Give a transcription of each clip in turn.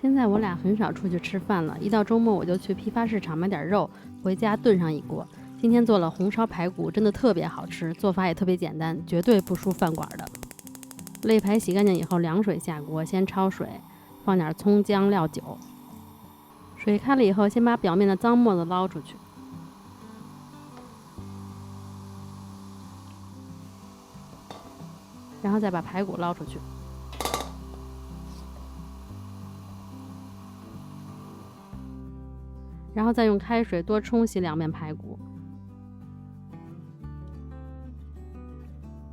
现在我俩很少出去吃饭了，一到周末我就去批发市场买点肉，回家炖上一锅。今天做了红烧排骨，真的特别好吃，做法也特别简单，绝对不输饭馆的。肋排洗干净以后，凉水下锅，先焯水，放点葱姜料酒。水开了以后，先把表面的脏沫子捞出去，然后再把排骨捞出去。然后再用开水多冲洗2面排骨，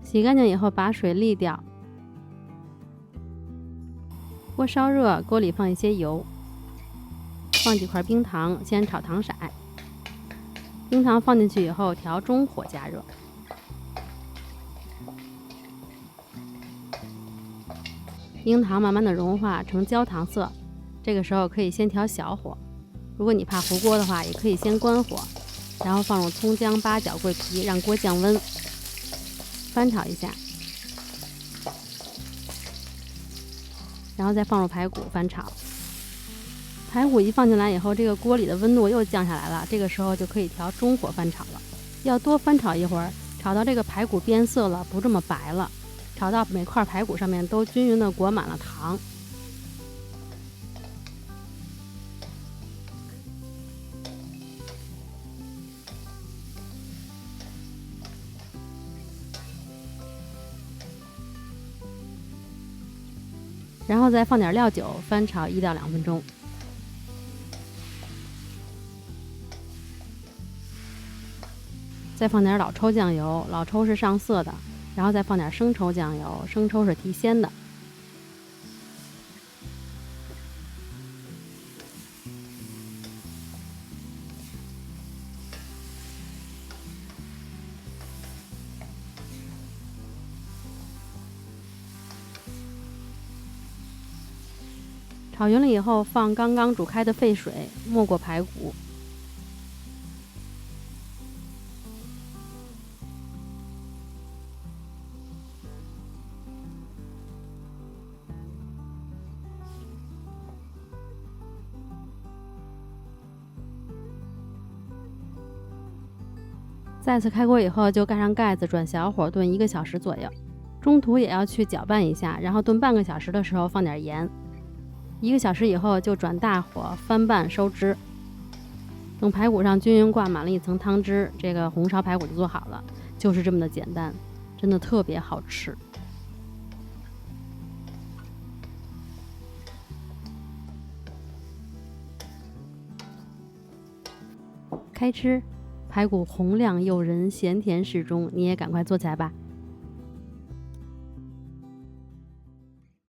洗干净以后把水沥掉。锅烧热，锅里放一些油，放几块冰糖，先炒糖色。冰糖放进去以后，调中火加热。冰糖慢慢的融化成焦糖色，这个时候可以先调小火。如果你怕糊锅的话，也可以先关火，然后放入葱姜八角桂皮，让锅降温，翻炒一下，然后再放入排骨翻炒。排骨一放进来以后，这个锅里的温度又降下来了，这个时候就可以调中火翻炒了。要多翻炒一会儿，炒到这个排骨变色了，不这么白了，炒到每块排骨上面都均匀的裹满了糖。然后再放点料酒，翻炒1到2分钟。再放点老抽酱油，老抽是上色的，然后再放点生抽酱油，生抽是提鲜的。炒匀了以后，放刚刚煮开的沸水，没过排骨。再次开锅以后，就盖上盖子，转小火炖1个小时左右。中途也要去搅拌一下，然后炖半个小时的时候放点盐。1个小时以后就转大火翻拌收汁。等排骨上均匀挂满了一层汤汁，这个红烧排骨就做好了，就是这么的简单，真的特别好吃。开吃，排骨红亮诱人，咸甜适中，你也赶快做起来吧。